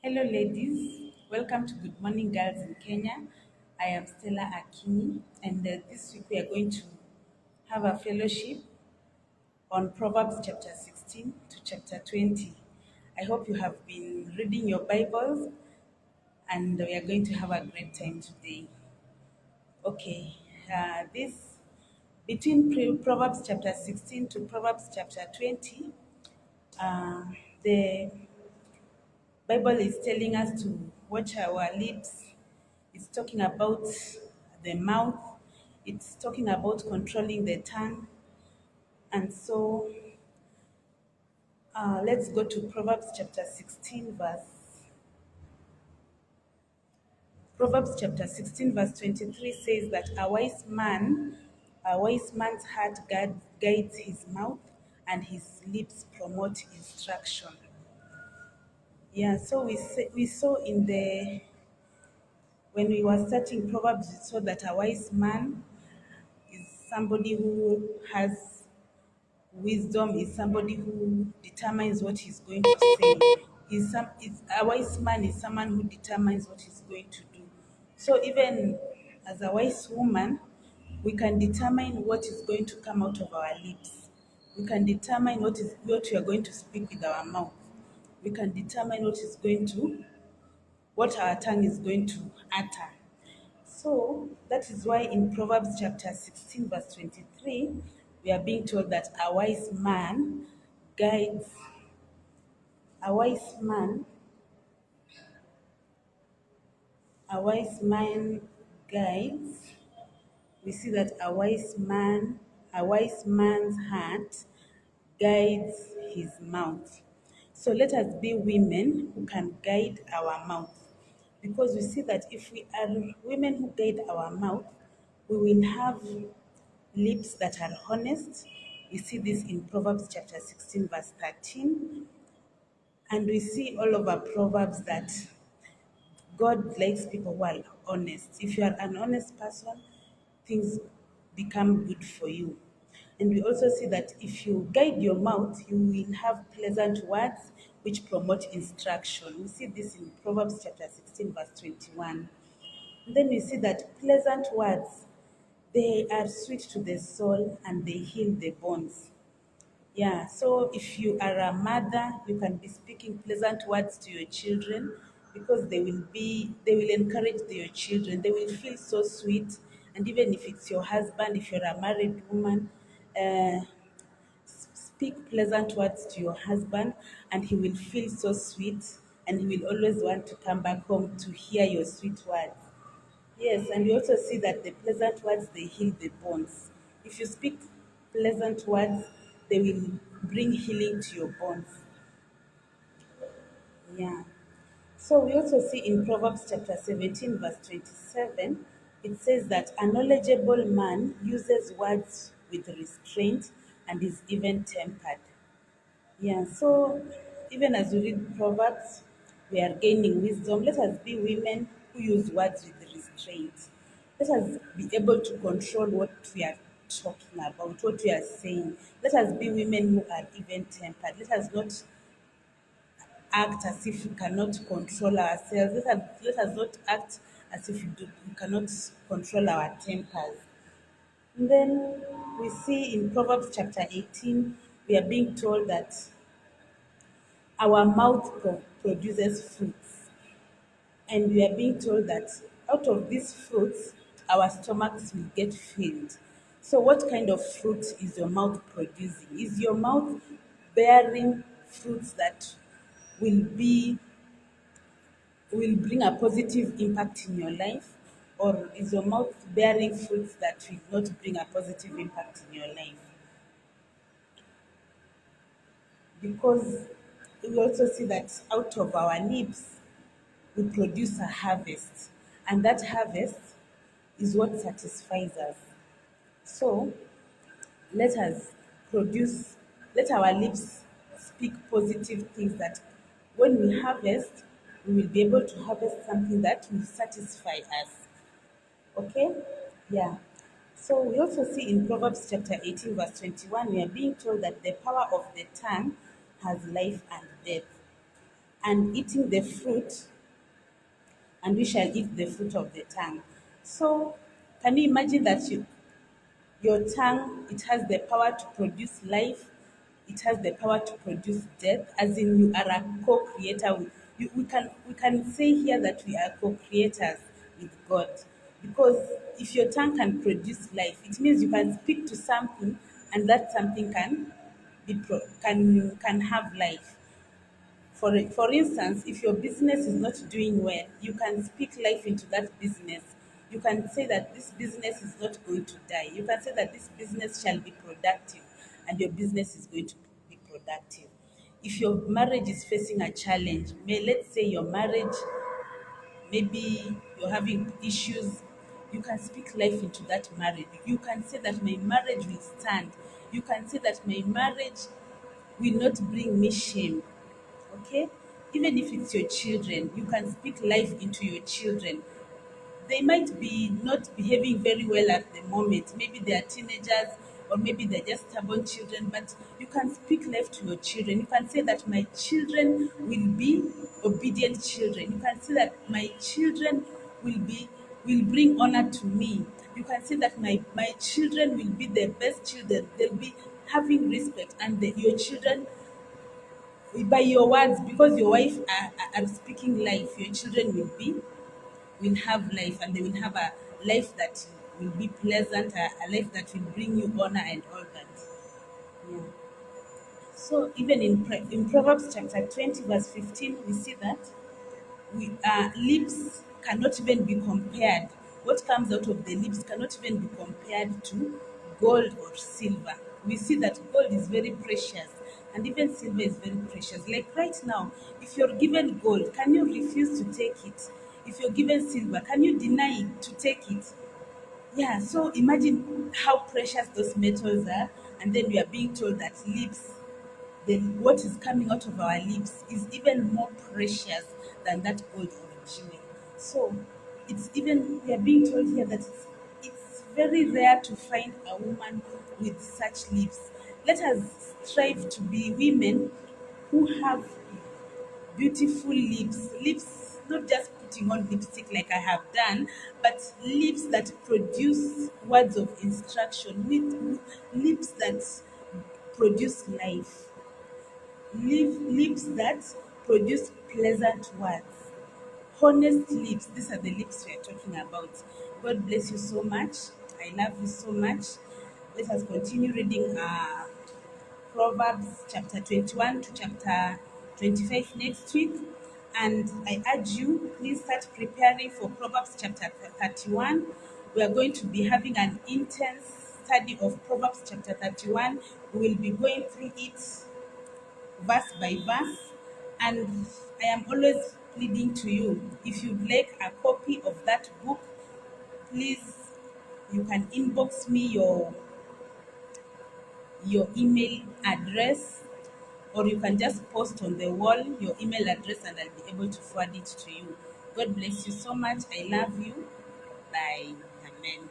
Hello, ladies. Welcome to Good Morning Girls in Kenya. I am Stella Akini, and this week we are going to have a fellowship on Proverbs chapter 16 to chapter 20. I hope you have been reading your Bibles, and we are going to have a great time today. Okay, this between Proverbs chapter 16 to Proverbs chapter 20, uh, the Bible is telling us to watch our lips. It's talking about the mouth. It's talking about controlling the tongue. And so let's go to Proverbs chapter 16 verse 23 says that a wise man's heart guides his mouth and his lips promote instruction. Yeah, so we saw in the when we were studying Proverbs, we saw that a wise man is somebody who has wisdom, is somebody who determines what he's going to say. A wise man is someone who determines what he's going to do. So even as a wise woman, we can determine what is going to come out of our lips. We can determine what we are going to speak with our mouth. We can determine what our tongue is going to utter. So that is why in Proverbs chapter 16, verse 23, we are being told that guides, a wise man, a wise man guides. We see that a wise man's heart guides his mouth. So let us be women who can guide our mouth. Because we see that if we are women who guide our mouth, we will have lips that are honest. We see this in Proverbs chapter 16, verse 13. And we see all over Proverbs that God likes people who are honest. If you are an honest person, things become good for you. And we also see that if you guide your mouth, you will have pleasant words which promote instruction. We see this in Proverbs chapter 16, verse 21. And then we see that pleasant words, they are sweet to the soul and they heal the bones. Yeah, so if you are a mother, you can be speaking pleasant words to your children because they will encourage your children. They will feel so sweet. And even if it's your husband, if you're a married woman, uh, speak pleasant words to your husband and he will feel so sweet and he will always want to come back home to hear your sweet words. Yes, and we also see that the pleasant words they heal the bones. If you speak pleasant words, they will bring healing to your bones. Yeah. So we also see in Proverbs chapter 17, verse 27, it says that a knowledgeable man uses words with restraint and is even tempered. Yeah, so even as we read Proverbs, we are gaining wisdom. Let us be women who use words with restraint. Let us be able to control what we are talking about, what we are saying. Let us be women who are even tempered. Let us not act as if we cannot control ourselves. Let us not act as if we cannot control our tempers. And then we see in Proverbs chapter 18, we are being told that our mouth produces fruits, and we are being told that out of these fruits, our stomachs will get filled. So, what kind of fruit is your mouth producing? Is your mouth bearing fruits that will be will bring a positive impact in your life, or is your mouth bearing fruits that will not bring a positive impact in your life? Because we also see that out of our lips we produce a harvest, and that harvest is what satisfies us. So let us produce, let our lips speak positive things that when we harvest, we will be able to harvest something that will satisfy us. Okay? Yeah. So we also see in Proverbs chapter 18, verse 21, we are being told that the power of the tongue has life and death. and eating the fruit, and we shall eat the fruit of the tongue. So, can you imagine that your tongue, it has the power to produce life, it has the power to produce death, as in you are a co-creator. We can say here that we are co-creators with God. Because if your tongue can produce life, it means you can speak to something and that something can have life. For instance, if your business is not doing well, you can speak life into that business. You can say that this business is not going to die. You can say that this business shall be productive, and your business is going to be productive. If your marriage is facing a challenge, let's say your marriage, maybe you're having issues, you can speak life into that marriage. You can say that my marriage will stand. You can say that my marriage will not bring me shame. Okay? Even if it's your children, you can speak life into your children. They might be not behaving very well at the moment. Maybe they are teenagers, or maybe they're just stubborn children, but you can speak life to your children. You can say that my children will be obedient children. You can say that my children will bring honor to me. You can say that my children will be the best children. They'll be having respect, and your children, by your words, because your wife are speaking life, your children will have life, and they will have a life that will be pleasant, a life that will bring you honor and all that. Yeah. So even in Proverbs chapter 20 verse 15, we see that lips cannot even be compared. What comes out of the lips cannot even be compared to gold or silver. We see that gold is very precious, and even silver is very precious. Like right now, if you're given gold, can you refuse to take it? If you're given silver, can you deny to take it? Yeah, so imagine how precious those metals are, and then we are being told that lips, then what is coming out of our lips is even more precious than that gold or jewel. So we are being told here that it's very rare to find a woman with such lips. Let us strive to be women who have beautiful lips. Lips, not just putting on lipstick like I have done, but lips that produce words of instruction, with lips that produce life, lips that produce pleasant words, honest lips. These are the lips we are talking about. God bless you so much. I love you so much. Let us continue reading Proverbs chapter 21 to chapter 25 next week. And I urge you, please start preparing for Proverbs chapter 31. We are going to be having an intense study of Proverbs chapter 31. We will be going through it verse by verse. And I am always pleading to you, if you'd like a copy of that book, please, you can inbox me your email address, or you can just post on the wall your email address, and I'll be able to forward it to you. God bless you so much. I love you. Bye. Amen.